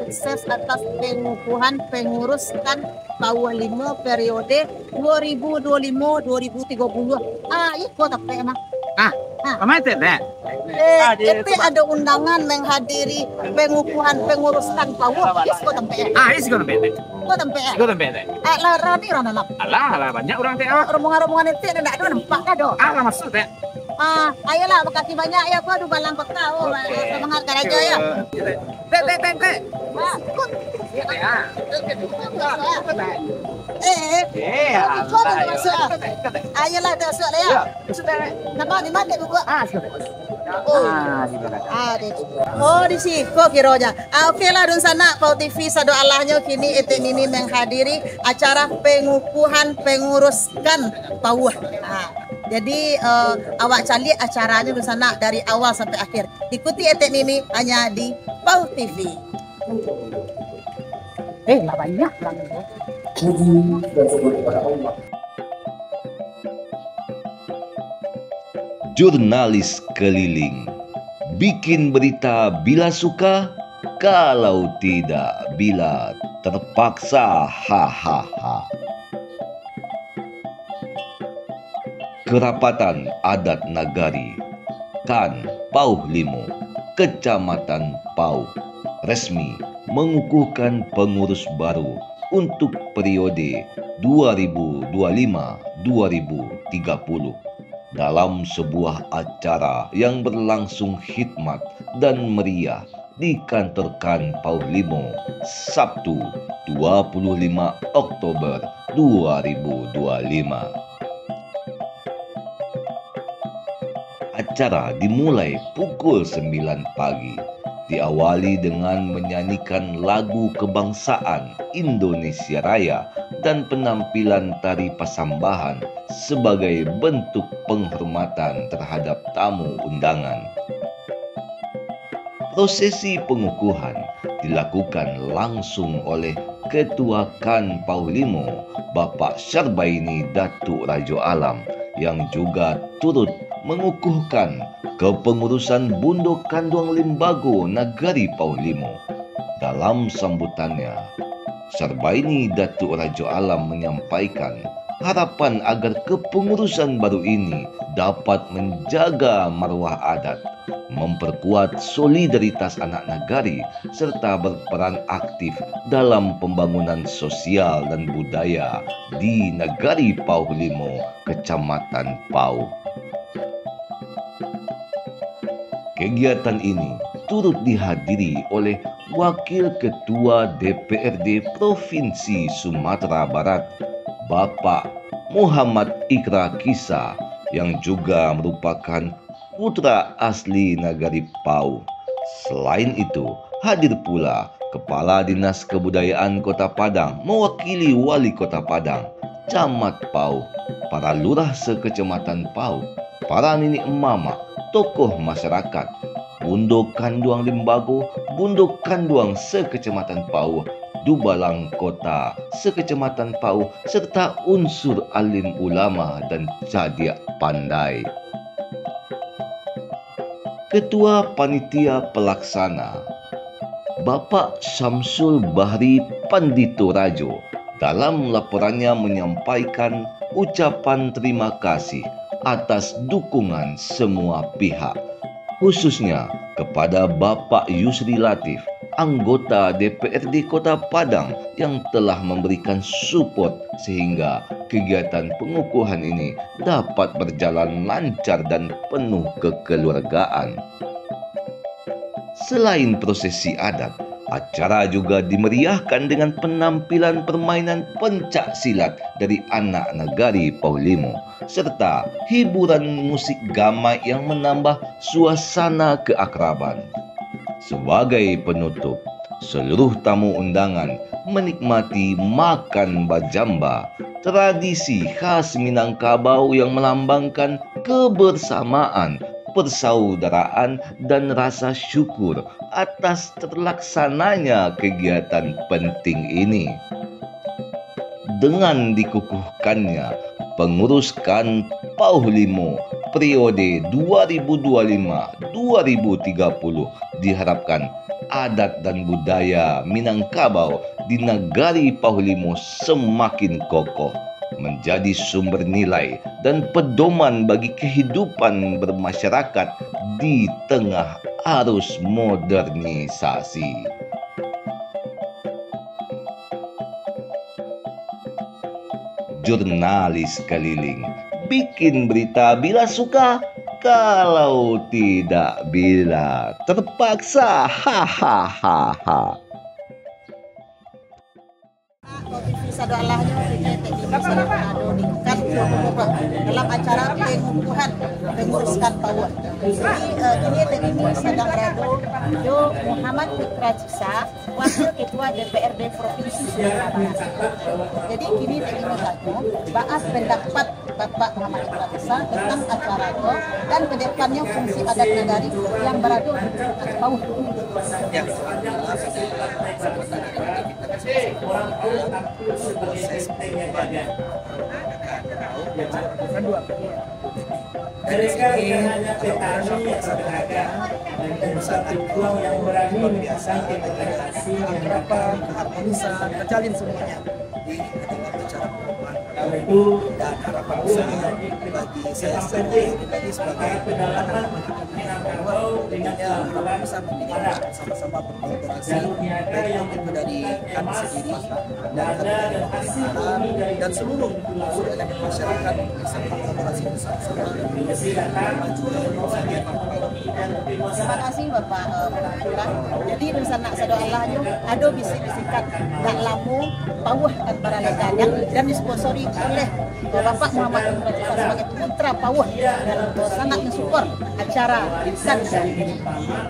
sukses atas pengukuhan penguruskan Pauh Limo periode 2025-2030. Itu tapi emang. Pemain teh. Itu ada undangan menghadiri pengukuhan penguruskan Pauh. Itu tempe. Itu tempe. Itu tempe. Itu tempe teh. Rani rana nak. Alah banyak orang teh. Rombongan-rombongan itu ada nampak dah do. Maksud teh. Ayolah, makasih banyak ya, aku aduh balang kota, semangat aja ya. Teh. Ayolah, masuk ya. Nama di mana buku? Di situ kiranya. Oke lah, dun sana Pauh TV sado Allahnya kini etek ini menghadiri acara pengukuhan penguruskan Pauh. Jadi awak cari acaranya di sana dari awal sampai akhir. Ikuti etek Mimi hanya di Pauh TV. Lah banyak lah. Jurnalis keliling, bikin berita bila suka, kalau tidak bila terpaksa. Hahaha. Kerapatan Adat Nagari, Kan Pauh Limo, Kecamatan Pauh, resmi mengukuhkan pengurus baru untuk periode 2025-2030 dalam sebuah acara yang berlangsung hikmat dan meriah di kantor Kan Pauh Limo, Sabtu 25 Oktober 2025. Acara dimulai pukul 9 pagi, diawali dengan menyanyikan lagu kebangsaan Indonesia Raya dan penampilan tari pasambahan sebagai bentuk penghormatan terhadap tamu undangan. Prosesi pengukuhan dilakukan langsung oleh Ketua Kan Pauh Limo, Bapak Syarbaini Datuk Rajo Alam, yang juga turut mengukuhkan kepengurusan Bundo Kanduang Limbago Nagari Pauh Limo. Dalam sambutannya, Syarbaini Datuk Rajo Alam menyampaikan harapan agar kepengurusan baru ini dapat menjaga marwah adat, memperkuat solidaritas anak nagari, serta berperan aktif dalam pembangunan sosial dan budaya di Nagari Pauh Limo, Kecamatan Pauh. Kegiatan ini turut dihadiri oleh Wakil Ketua DPRD Provinsi Sumatera Barat, Bapak Muhammad Ikra Kisa, yang juga merupakan putra asli Nagari Pauh. Selain itu, hadir pula Kepala Dinas Kebudayaan Kota Padang mewakili Wali Kota Padang, Camat Pauh, para lurah sekecamatan Pauh, para nenek mama, tokoh masyarakat, Bundo Kanduang Limbago, Bundo Kanduang sekecamatan Pauh, Dubalang Kota sekecamatan Pauh, serta unsur alim ulama dan cadia pandai. Ketua Panitia Pelaksana, Bapak Syamsul Bahri Pandito Rajo, dalam laporannya menyampaikan ucapan terima kasih atas dukungan semua pihak, khususnya kepada Bapak Yusri Latif, anggota DPRD Kota Padang, yang telah memberikan support sehingga kegiatan pengukuhan ini dapat berjalan lancar dan penuh kekeluargaan. Selain prosesi adat, acara juga dimeriahkan dengan penampilan permainan pencak silat dari anak nagari Pauh Limo, serta hiburan musik gamai yang menambah suasana keakraban. Sebagai penutup, seluruh tamu undangan menikmati makan bajamba, tradisi khas Minangkabau yang melambangkan kebersamaan, persaudaraan, dan rasa syukur atas terlaksananya kegiatan penting ini. Dengan dikukuhkannya pengurus Kan Pauh Limo periode 2025-2030, diharapkan adat dan budaya Minangkabau di Nagari Pauhlimo semakin kokoh, menjadi sumber nilai dan pedoman bagi kehidupan bermasyarakat di tengah arus modernisasi. Jurnalis keliling, bikin berita bila suka, kalau tidak bila terpaksa. Hahaha. Dalam acara pengukuhan penguruskan Pauh. Jadi ini sedang rado Jo Muhammad Putra Cisa, Wakil Ketua DPRD Provinsi Sumatera Barat. Jadi kini satu bahas pendapat Bapak Muhammad Putra Cisa tentang acara itu dan kedepannya fungsi adat nagari yang berada di Pauh. Ya. Dari segi petani sederhana dan satu pulau yang berani biasa integrasi yang berapa bisa terjalin semuanya di acara perubahan itu dan harapan besar bagi saya sendiri sebagai pendalaman dengan harapan besar sama-sama berkolaborasi baik itu dari kami sendiri dan seluruh elemen masyarakat bisa berkolaborasi bersama-sama. Terima kasih Bapak Putra. Jadi rencana sadoalahnya ada bisi-bisikan dak lamu Pauh dan Baralekadang dan disponsori oleh Bapak Muhammad Putra Cisa sebagai putra Pauh dan sangat mensupport acara kan.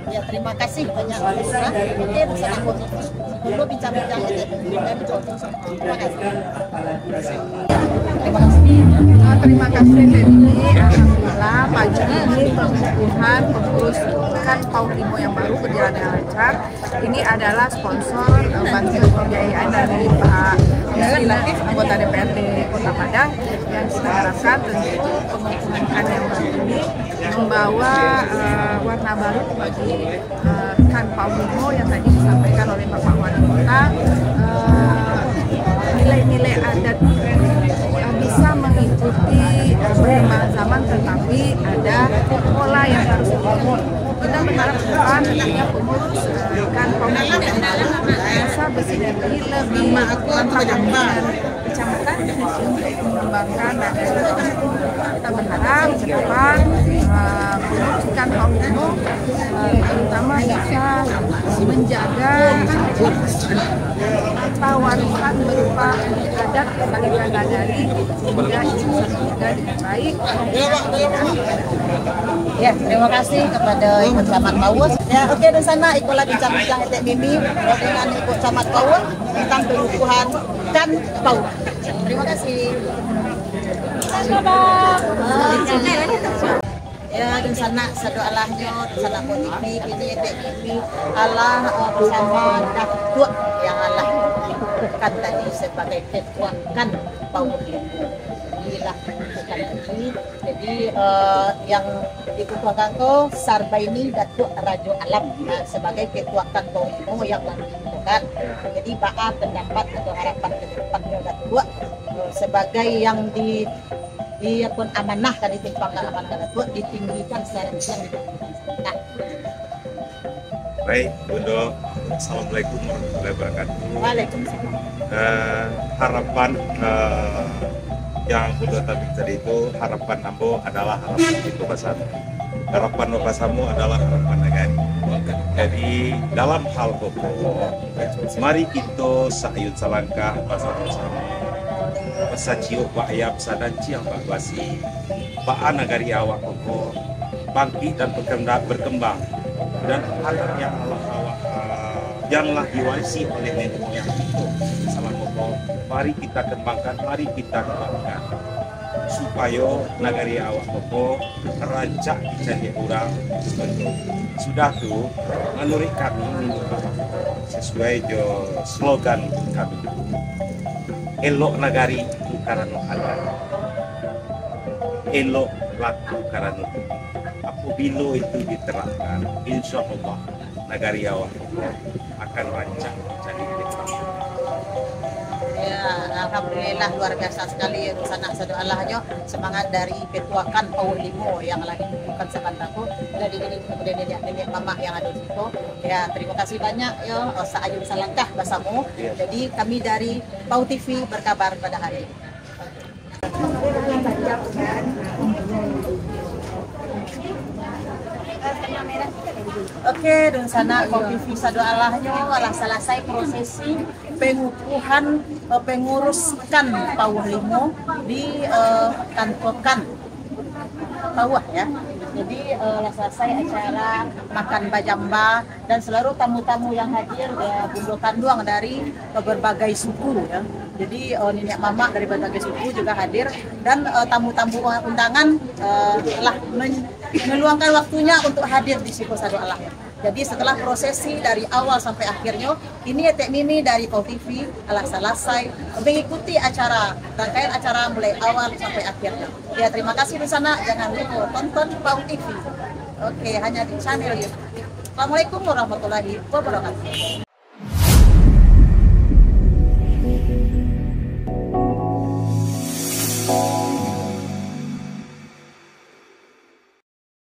Ya terima kasih banyak Pak Putra. Oke rencana positif. Dulu bincang-bincang itu dan terima kasih. Terima kasih. Terima kasih Dedi. Alhamdulillah pagi ini pengukuhan penguruskan Pauhlimo yang baru berjalan dengan lancar. Ini adalah sponsor bantuan pembiayaan dari Pak Yusila, anggota DPRD Kota Padang, yang kita harapkan tentu pengukuhan yang baru ini membawa warna baru bagi kan Pauhlimo yang tadi disampaikan oleh Bapak Wali Kota. Nilai-nilai adat bisa mengikuti perkembangan zaman, tetapi ada pola yang harus dibangun. Kita berharap ke depan tentunya pengurus kan Pauhlimo yang baru bisa bersinergi lebih mantap dengan kecamatan untuk mengembangkan nagari. Kita berharap ke depan pengurus kan Pauhlimo terutama bisa menjaga harta warisan berupa adat kearifan nagari sehingga itu bisa dijaga dengan baik. Ya, terima kasih kepada Ibu Camat Pauh. Ya, oke di sana ikulah bincang-bincang Etek Mimi dengan Ibu Camat Pauh tentang pengukuhan kan Pauh. Terima kasih. Ya, di sana sadoalahnya, di sana TV, ini Etek Mimi Allah bersama Datuk yang Allah bukan tadi sebagai ketua kan Pauh. Jadi yang dikukuhkan itu Sarbaini Datuk Rajo Alam sebagai ketua kan Pauhlimo yang menentukan. Jadi ba'a pendapat atau harapan ke depannya Datuk sebagai yang di pun amanah kan ditimpangkan amanah Datuk ditinggikan secara nah. Baik, Bunda. Assalamualaikum warahmatullahi wabarakatuh. Waalaikumsalam. Harapan yang Bunda tadi itu harapan Ambo adalah harapan itu Basamu. Harapan Basamu adalah harapan negari. Jadi dalam hal pokok, mari kita sayut selangkah bersama-sama. Pesaciuk Wa'ayam Sadan Ciang Pak Basi, Ba'a Nagari Awak Pokok, bangkit dan berkembang. Dan adat yang janganlah diwarisi oleh nenek moyang itu salah pokok. Mari kita kembangkan supaya nagari awak pokok rancak jadi orang sudah tuh menurut kami sesuai jo slogan kami elok nagari karena adat elok laku karena apabila itu diterapkan insya Allah Nagari Jawa akan rancang jadi Ya, alhamdulillah luar biasa sekali sanak saudaraannya semangat dari Petuakan Pauh Limo yang lagi bukan sebantaku dari nenek mama yang ada di situ. Ya, terima kasih banyak ya Saayun Salangkah basamu. Jadi kami dari Pauh TV berkabar pada hari ini. Oke, dan sana kopi visa doa Allahnya walah selesai prosesi pengukuhan penguruskan Pauh Limo di Kantokan Pauh ya. Jadi selesai acara makan bajamba dan seluruh tamu-tamu yang hadir ya Bundo Kanduang dari berbagai suku ya. Jadi nenek mama dari berbagai suku juga hadir dan tamu-tamu undangan telah meluangkan waktunya untuk hadir di Siku Sado Allah. Jadi setelah prosesi dari awal sampai akhirnya, ini Etek Mini dari Pauh TV telah selesai mengikuti rangkaian acara mulai awal sampai akhirnya. Ya terima kasih di sana, jangan lupa tonton Pauh TV. Oke, hanya di channel YouTube. Assalamualaikum warahmatullahi wabarakatuh.